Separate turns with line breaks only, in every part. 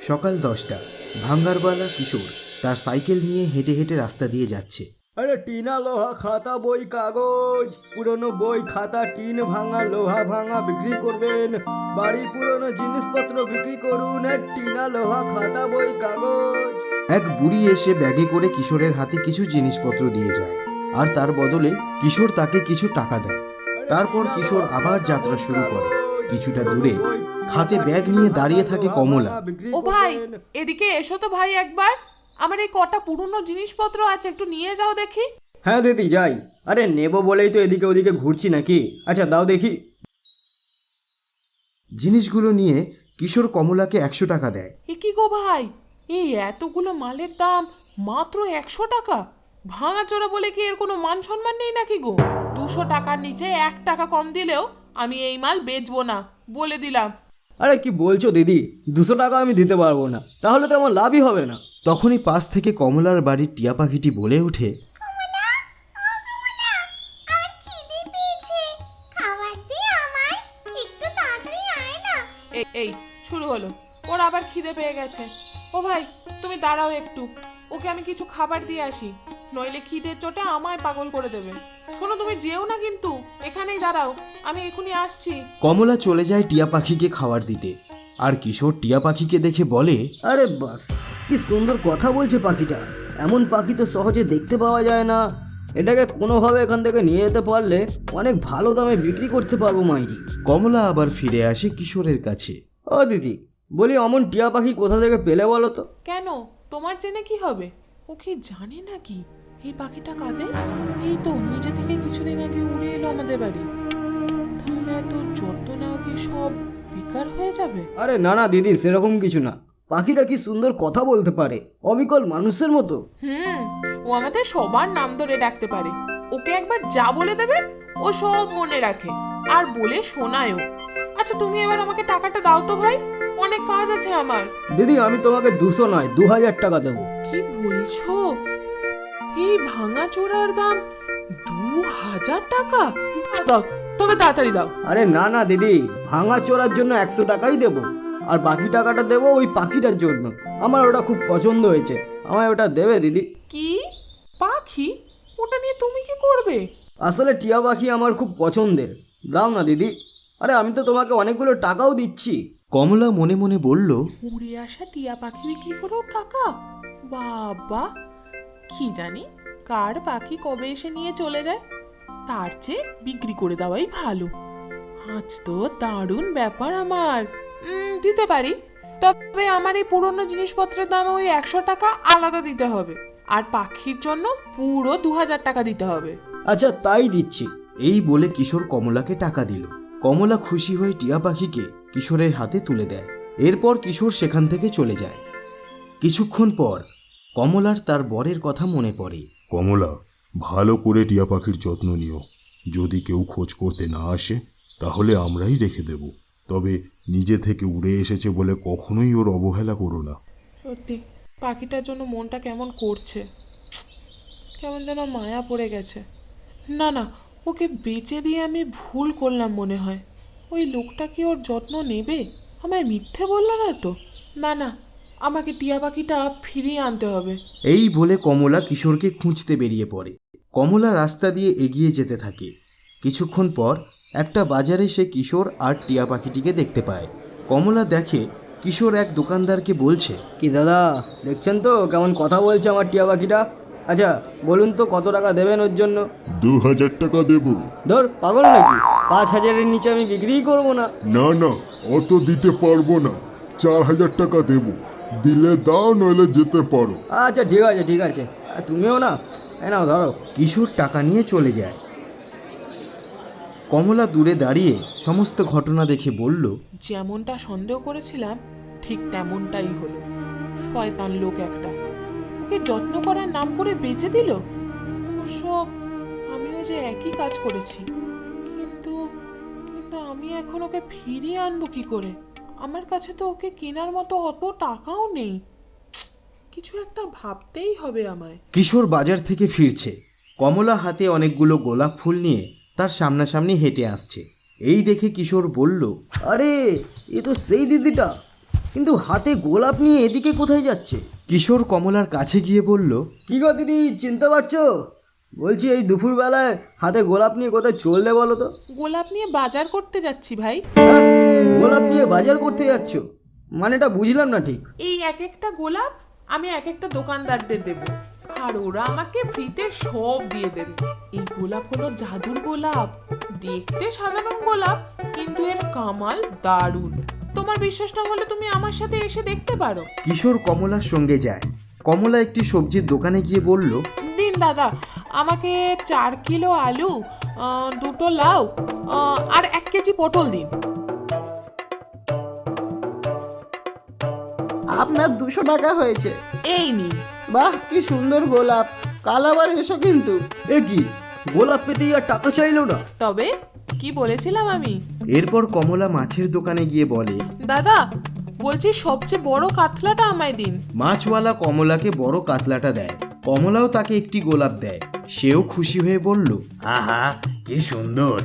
সকাল 10টা। ভাঙ্গারওয়ালা কিশোর তার সাইকেল নিয়ে হেঁটে হেঁটে রাস্তা দিয়ে যাচ্ছে।
আরে টিনা লোহা খাতা বই কাগজ, পুরনো বই খাতা টিন ভাঙা লোহা ভাঙা বিক্রি করবেন, বাড়ির পুরনো জিনিসপত্র বিক্রি করুন। টিনা লোহা খাতা বই কাগজ।
এক বুড়ি এসে ব্যাগে করে কিশোরের হাতে কিছু জিনিসপত্র দিয়ে যায়, আর তার বদলে কিশোর তাকে কিছু টাকা দেয়। তারপর কিশোর আবার যাত্রা শুরু করে। কিছুটা দূরে হাতে ব্যাগ নিয়ে দাঁড়িয়ে থাকে কমলা।
ও ভাই, এদিকে এসো তো ভাই একবার। আমার এই কটা পুরনো জিনিসপত্র আছে, একটু নিয়ে যাও দেখি।
হ্যাঁ দিদি যাই। আরে নেবো বলেই তো এদিকে ওদিকে ঘুরছি নাকি। আচ্ছা দাও দেখি।
জিনিসগুলো নিয়ে কিশোর কমলাকে 100 টাকা দেয়।
এ কি গো ভাই, এই এতগুলো মালের দাম মাত্র 100 টাকা? ভাঙাচোরা বলে কি এর কোনো মান সম্মান নেই নাকি গো? 200 টাকার নিচে 1 টাকা কম দিলেও আমি এই মাল বেচবো না, বলে দিলাম।
আরে কি বলছো দিদি, 200 টাকা আমি দিতে পারবো না, তাহলে তো আমার লাভই হবে না।
তখনই পাশ থেকে কমলার বাড়ির টিয়া পাখিটি বলে ওঠে,
এই শুরু হলো, ওর আবার খিদে পেয়ে গেছে। ও ভাই, তুমি দাঁড়াও একটু, ওকে আমি কিছু খাবার দিয়ে আসি, নইলে খিদের চোটে আমায় পাগল করে দেবে। শোনো, তুমি যেও না কিন্তু, এখানেই দাঁড়াও, আমি এখনই আসছি।
কমলা চলে যায় টিয়া পাখিকে খাবার দিতে, আর কিশোর টিয়া পাখিকে দেখে বলে,
আরে বাস, কি সুন্দর কথা বলছে পাখিটা। এমন পাখি তো সহজে দেখতে পাওয়া যায় না। এটাকে কোনোভাবে এখান থেকে নিয়ে যেতে পারলে অনেক ভালো দামে বিক্রি করতে পারবো মাইরি।
কমলা আবার ফিরে আসে কিশোরের কাছে।
ও দিদি, বলি অমন টিয়া পাখি কোথা থেকে পেলে বলো তো?
কেন, তোমার জেনে কি হবে? ও কি জানে নাকি এই পাখিটা কাদের? এই তো নিজে থেকে কিছুদিন আগে উড়ে এলো আমাদের বাড়ি। তাহলে এত যত্ন নেওয়া কি সব বেকার হয়ে যাবে?
আরে না না দিদি, সেরকম কিছু না। পাখিটা কি সুন্দর কথা বলতে পারে, অবিকল মানুষের মতো।
ও আমাদের সবার নাম ধরে ডাকতে পারে। ওকে একবার যা বলে দেবে ও সব মনে রাখে, আর বলে শোনায়ও। আচ্ছা তুমি এবার আমাকে টাকাটা দাও তো ভাই, অনেক কাজ আছে আমার।
দিদি আমি তোমাকে 200 নয় 2000 টাকা দেবো।
কি বলছো? এই ভাঙা চোরার দাম 2000 টাকা? দাও, তবে তাড়াতাড়ি দাও।
আরে না না দিদি, ভাঙা চোরার জন্য 100 টাকাই দেবো, আর বাকি টাকাটা দেবো ওই পাখিটার জন্য। আমার ওটা খুব পছন্দ হয়েছে, আমায় ওটা দেবে দিদি।
কি পাখি? ওটা নিয়ে তুমি কি করবে?
আসলে টিয়া পাখি আমার খুব পছন্দের, দাও না দিদি। আরে আমি তো তোমাকে অনেকগুলো টাকাও দিচ্ছি।
কমলা মনে মনে বলল,
উড়ে আসা টিয়া পাখি বিক্রি করেও টাকা? বাবা, কি জানি কার পাখি কবে এসে নিয়ে চলে যায়, তার চেয়ে বিক্রি করে দেওয়াই ভালো। আজ তো দারুণ ব্যাপার আমার। দিতে পারি, তবে আমার এই পুরনো জিনিসপত্রের দাম ওই 100 টাকা আলাদা দিতে হবে, আর পাখির জন্য পুরো 2000 টাকা দিতে হবে।
আচ্ছা তাই দিচ্ছি।
এই বলে কিশোর কমলাকে টাকা দিল। কমলা খুশি হয়ে টিয়া পাখিকে কিশোরের হাতে তুলে দেয়। এরপর কিশোর সেখান থেকে চলে যায়। কিছুক্ষণ পর কমলার তার বরের কথা মনে পড়ে।
কমলা, ভালো করে টিয়া পাখির যত্ন নিও। যদি কেউ খোঁজ করতে না আসে তাহলে আমরাই রেখে দেব, তবে নিজে থেকে উড়ে এসেছে বলে কখনোই ওর অবহেলা করো না।
সত্যি পাখিটার জন্য মনটা কেমন করছে, কেমন যেন মায়া পড়ে গেছে। না না, ওকে বেচে দিয়ে আমি ভুল করলাম মনে হয়। ওই লোকটা কি ওর যত্ন নেবে? আমায় মিথ্যে বলল না তো? না না, আমাকে টিয়া পাখিটা ফিরিয়ে আনতে হবে।
এই বলে কমলা কিশোরকে খুঁজতে বেরিয়ে পড়ে। কমলা রাস্তা দিয়ে এগিয়ে যেতে থাকে। কিছুক্ষণ পর একটা বাজারে সে কিশোর আর টিয়া পাখিটিকে দেখতে পায়। কমলা দেখে কিশোর এক দোকানদারকে বলছে,
কি দাদা, দেখছেন তো কেমন কথা বলছে আমার টিয়া পাখিটা? আচ্ছা বলুন তো কত টাকা দেবেন ওর জন্য?
2000 টাকা দেব।
ধর পাগল নাকি, 5000-এর নিচে আমি বিক্রিই করবো না।
না না, অত দিতে পারবো না, 4000 টাকা দেব। দিলে দাও, নইলে যেতে পারো।
আচ্ছা ঠিক আছে ঠিক আছে, তুমিও না, নাও ধরো।
কিশোর টাকা নিয়ে চলে যায়। কমলা দূরে দাঁড়িয়ে সমস্ত ঘটনা দেখে বলল,
যেমনটা সন্দেহ করেছিলাম ঠিক তেমনটাই হলো। শয়তান লোক একটা, ওকে যত্ন করার নাম করে বেচে দিল। অবশ্য আমিও যে একই কাজ করেছি, কিন্তু কিন্তু আমি এখন ওকে ফিরিয়ে আনবো কি করে? আমার কাছে তো ওকে কেনার মতো অত টাকাও নেই। কিছু একটা ভাবতেই হবে আমায়।
কিশোর বাজার থেকে ফিরছে। কমলা হাতে অনেকগুলো গোলাপ ফুল নিয়ে তার সামনাসামনি হেঁটে আসছে। এই দেখে কিশোর বলল,
আরে এ তো সেই দিদিটা। কিন্তু হাতে গোলাপ নিয়ে এদিকে কোথায় যাচ্ছে?
কিশোর কমলার কাছে গিয়ে বলল,
কি গো দিদি, চিনতে পারছো? বলছি এই দুপুরবেলায় হাতে গোলাপ নিয়ে কোথায় চললে বলো তো?
গোলাপ নিয়ে বাজার করতে যাচ্ছি ভাই।
হ্যাঁ, গোলাপ নিয়ে বাজার করতে যাচ্ছ? মানেটা বুঝলাম না ঠিক।
এই এক একটা গোলাপ আমি এক একটা দোকানদারদের দেব, আর ওরা আমাকে ফ্রিতে সব দিয়ে দেবে। এই গোলাপ হলো জাদুর গোলাপ, দেখতে সাধারণ গোলাপ কিন্তু এর কামাল দারুণ। তোমার বিশ্বাস না হলে তুমি আমার সাথে এসে দেখতে পারো।
কিশোর কমলার সঙ্গে যায়। কমলা একটি সবজির দোকানে গিয়ে বলল,
দিন দাদা, আমাকে 4 কিলো আলু, 2টো লাউ, আর 1 কেজি পটল দিন।
আপনার 200 টাকা হয়েছে।
এই নিন।
বাহ, কি সুন্দর গোলাপ! কাল আবার এসো কিন্তু। এ কি, গোলাপ পেতেই আর টাকা চাইলো না?
তবে কি বলেছিলাম আমি?
এরপর কমলা মাছের দোকানে গিয়ে বলে,
দাদা বলছি সবচেয়ে বড় কাতলাটা আমায় দিন।
মাছওয়ালা কমলাকে বড় কাতলাটা দেয়। কমলাও তাকে একটি গোলাপ দেয়। সেও খুশি হয়ে বলল,
আহা, কি সুন্দর।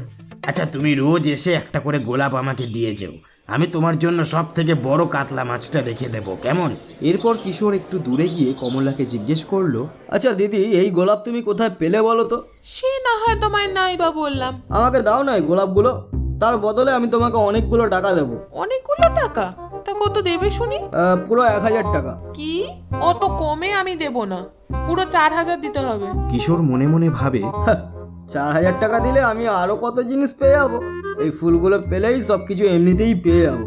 আচ্ছা, তুমি রোজ এসে একটা করে গোলাপ আমাকে দিয়ে যেও। আমি তোমার জন্য সব থেকে বড় কাতলা মাছটা রেখে দেবো, কেমন?
এরপর কিশোর একটু দূরে গিয়ে কমলাকে জিজ্ঞেস করলো,
আচ্ছা দিদি, এই গোলাপ তুমি কোথায় পেলে বলো তো?
সে না হয় তোমায় নাই বা বললাম।
আমাকে দাও না এই গোলাপগুলো, তার বদলে আমি তোমাকে অনেকগুলো টাকা দেবো।
অনেকগুলো টাকা? তা কত দেবে শুনি?
পুরো 1000 টাকা।
কি, অত কমে আমি দেব না, পুরো 4000 দিতে হবে।
কিশোর মনে মনে ভাবে,
4000 টাকা দিলে আমি আরো কত জিনিস পেয়ে যাবো। এই ফুলগুলো পেলেই সব কিছু এমনিতেই পেয়ে যাবো,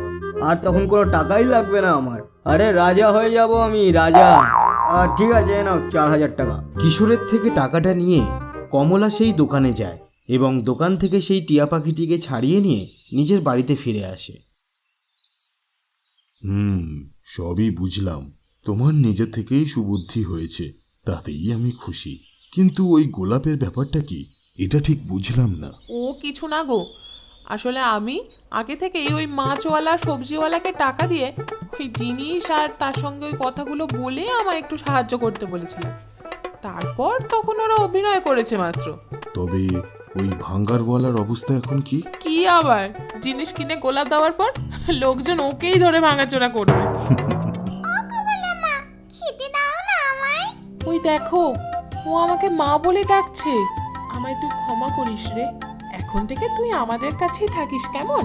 আর তখন কোনো টাকাই লাগবে না আমার। আরে রাজা হয়ে যাব আমি, রাজা। ঠিক আছে, নাও 4000 টাকা।
কিশোরের থেকে টাকাটা নিয়ে কমলা সেই দোকানে যায় এবং দোকান থেকে সেই টিয়া পাখিটিকে ছাড়িয়ে নিয়ে নিজের বাড়িতে ফিরে আসে।
সবই বুঝলাম। তোমার নিজে থেকেই সুবুদ্ধি হয়েছে, তাতেই আমি খুশি। কিন্তু ওই গোলাপের ব্যাপারটা কি, এটা ঠিক বুঝলাম না।
ও কিছু না গো, আসলে আমি আগে থেকেই ওই মাছওয়ালা সবজিওয়ালাকে টাকা দিয়ে ওই জিনিস আর তার সঙ্গে ওই কথাগুলো বলে আমায় একটু সাহায্য করতে বলেছিলাম। তারপর তখন ওরা অভিনয় করেছে মাত্র।
তবে ওই ভাঙ্গারওয়ালার অবস্থা এখন কি?
কি আবার, জিনিস কিনে গোলাপ দেওয়ার পর লোকজন ওকেই ধরে ভাঙাচোরা করবে। ওই দেখো, ও আমাকে মা বলে ডাকছে। আমায় তুই ক্ষমা করিস রে, এখন থেকে তুই আমাদের কাছেই থাকিস, কেমন?